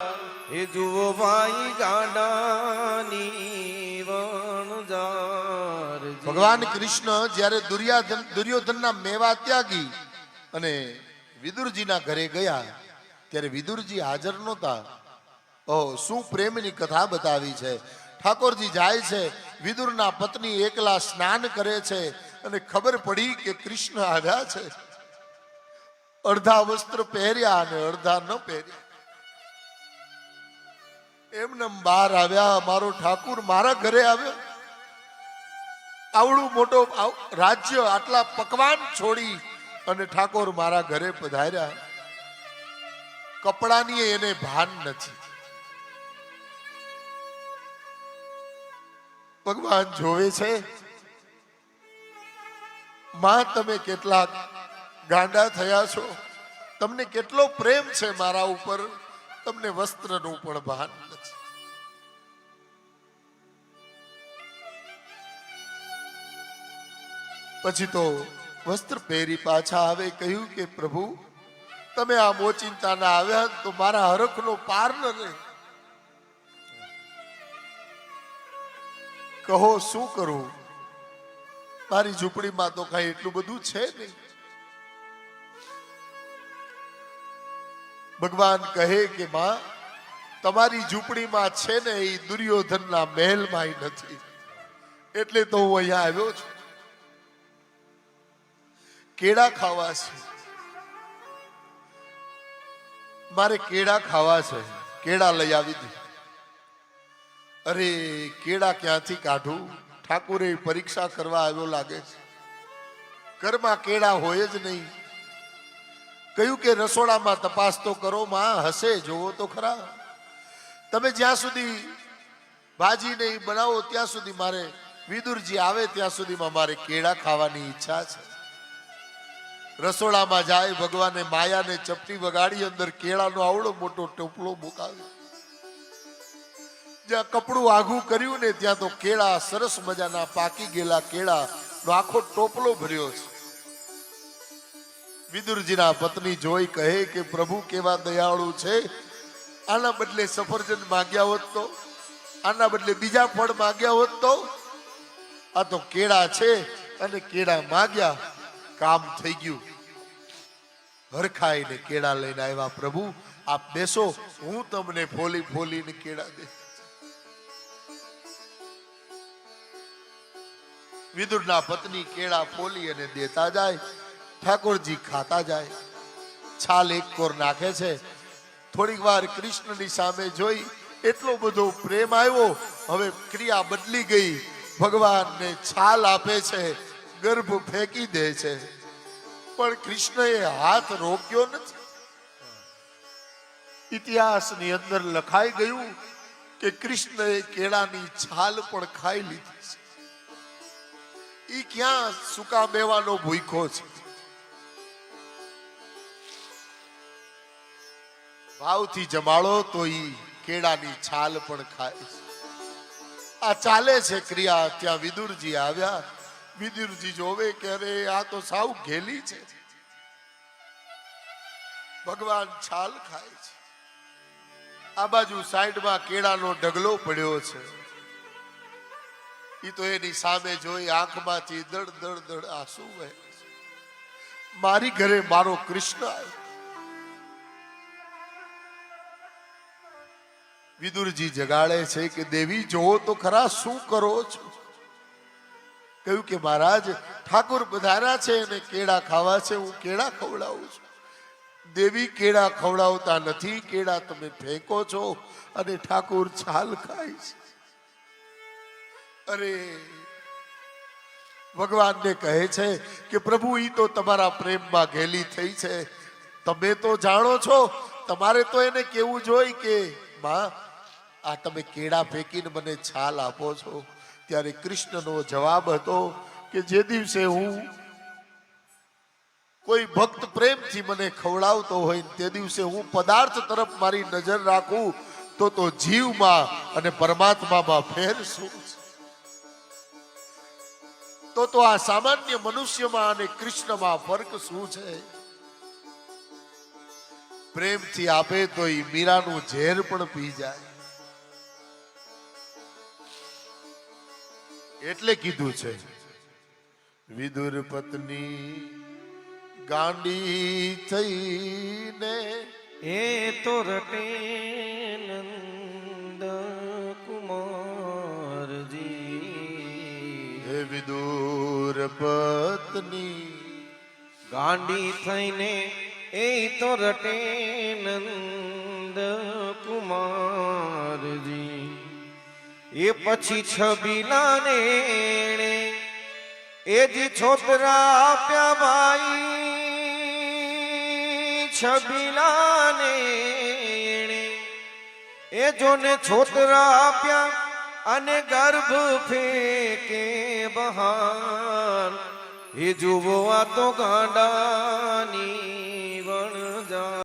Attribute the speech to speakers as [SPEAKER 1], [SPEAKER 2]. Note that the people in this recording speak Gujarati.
[SPEAKER 1] એ જુઓ ભાઈ ગાડાની વણજાર.
[SPEAKER 2] ભગવાન કૃષ્ણ જ્યારે દુર્યોધનના મેવા ત્યાગી અને વિદુરજીના ઘરે ગયા ત્યારે વિદુરજી હાજર નહોતા. ઓહ, શું પ્રેમની કથા બતાવી છે. ઠાકોરજી જાય છે, વિદુરના પત્ની એકલા સ્નાન કરે છે અને ખબર પડી કે કૃષ્ણ આવ્યા છે. અડધા વસ્ત્ર પહેર્યા અને અડધા ન પહેર્યા. એમને બહાર આવ્યા. મારો ઠાકુર મારા ઘરે આવ્યો. આવડું મોટો રાજ્ય, આટલા પકવાન છોડી અને ઠાકોર મારા ઘરે પધાર્યા. કપડાની એને ભાન નથી. ભગવાન જોવે છે, માં તમે કેટલા ગાંડા થયા છો, તમને કેટલો પ્રેમ છે મારા ઉપર, તમને વસ્ત્રનું પણ ભાન નથી. પછી તો વસ્ત્ર પહેરી પાછા આવે. કહ્યું કે પ્રભુ, તમે આ મોચિંતાના આવ્યા તો મારા હરખનો પાર ન રહે. કહો શું કરું? મારી ઝૂંપડીમાં તો કઈ એટલું બધું છે નહીં. ભગવાન કહે કે માં, તમારી ઝૂંપડીમાં છે ને એ દુર્યોધનના મહેલમાં નથી, એટલે તો હું અહીંયા આવ્યો છું. કેળા ખાવા છે, મારે કેળા ખાવા છે. કેળા લઈ આવી દી. અરે કેળા ક્યાંથી કાઢું? ઠાકોરે પરીક્ષા કરવા આવ્યો લાગે છે. ઘરમાં કેળા હોય જ નહીં. કહ્યું કે રસોડામાં તપાસ તો કરો માં, હશે જોવો તો ખરા. તમે જ્યાં સુધી ભાજી નહીં બનાવો ત્યાં સુધી, મારે વિદુરજી આવે ત્યાં સુધીમાં મારે કેળા ખાવાની ઈચ્છા છે. રસોડામાં જાય, ભગવાને માયાને ચપટી વગાડી અંદર કેળાનો આવડો મોટો ટોપલો મુકાવ્યો. જ્યાં કપડું આઘું કર્યું ને ત્યાં તો કેળા, સરસ મજાના પાકી ગયેલા કેળાનો આખો ટોપલો ભર્યો છે. વિદુરજીના પત્ની જોઈ કહે કે પ્રભુ કેવા દયાળુ છે. આના બદલે સફરજન માંગ્યા હોત તો, આના બદલે બીજા ફળ માંગ્યા હોત તો. આ તો કેળા છે અને કેળા માંગ્યા, કામ થઈ ગયું. હરખાઈને કેળા લઈને આવ્યા. પ્રભુ આપ બેસો, હું તમને ફોલી ફોલીને કેળા દે. વિદુરના પત્ની કેળા ફોલી અને દેતા જાય. ઠાકોરજી ખાતા જાય. છાલ એક કોર નાખે છે. થોડીક વાર કૃષ્ણની સામે જોઈ, એટલો બધો પ્રેમ આવ્યો. હવે ક્રિયા બદલી ગઈ. ભગવાનને છાલ આપે છે, ગર્ભ ફેંકી દે છે, પણ કૃષ્ણએ હાથ રોક્યો નથી. ઇતિહાસની અંદર લખાઈ ગયું કે કૃષ્ણએ કેળાની છાલ પણ ખાઈ લીધી છે. ઈ ક્યાં સુકા મેવાનો ભૂખો છે. ભાવથી જમાડો તો ઈ કેળાની છાલ પણ ખાય છે. આ ચાલે છે ક્રિયા. ત્યાં વિદુરજી આવ્યા. વિદુરજી જોવે કે અરે આ તો સાવ ઘેલી છે. ભગવાન છાલ ખાય છે. આ બાજુ સાઈડમાં કેળાનો ઢગલો પડ્યો છે. ઈ તો એની સામે જોઈ આંખમાંથી દડ દડ દડ આંસુ વહે. મારી ઘરે મારો કૃષ્ણ આવ્યો. વિદુરજી જગાડે છે કે દેવી જોવો તો ખરા, શું કરો છો? કહ્યું કે મહારાજ, ઠાકોર પધાર્યા છે અને કેળા ખાવા છે, હું કેળા ખવડાવું છું. દેવી કેળા ખવડાવતા નથી, કેળા તમે ફેંકો છો અને ઠાકોર છાલ ખાય છે. અરે ભગવાનને કહે છે કે પ્રભુ ઈ તો તમારા પ્રેમમાં ઘેલી થઈ છે. તમે તો જાણો છો, તમારે તો એને કેવું જોઈએ કે માં, આ તમે કેળા ફેંકીને મને છાલ આપો છો. ત્યારે કૃષ્ણનો જવાબ હતો કે જે દિવસે હું કોઈ ભક્ત પ્રેમથી મને ખવડાવતો હોય તે દિવસે હું પદાર્થ તરફ મારી નજર રાખું તો જીવમાં અને પરમાત્મામાં ફેર શું છે? તો આ સામાન્ય મનુષ્યમાં અને કૃષ્ણમાં ફરક શું છે? પ્રેમથી આપે તો એ મીરાનું ઝેર પણ પી જાય. એટલે કીધું છે વિદુર પત્ની ગાંડી થઈને
[SPEAKER 1] એ તો રટે નંદ કુમારજી.
[SPEAKER 2] હે વિદુર પત્ની
[SPEAKER 1] ગાંડી થઈને એ તો રટે નંદ કુમારજી. એ પછી છબીલાને એ જ છોતરા આપ્યા ભાઈ. છબીલાને એ જોને છોતરા આપ્યા અને ગર્ભ ફેંકે બહાર. એ જુઓ આ તો ગાંડાની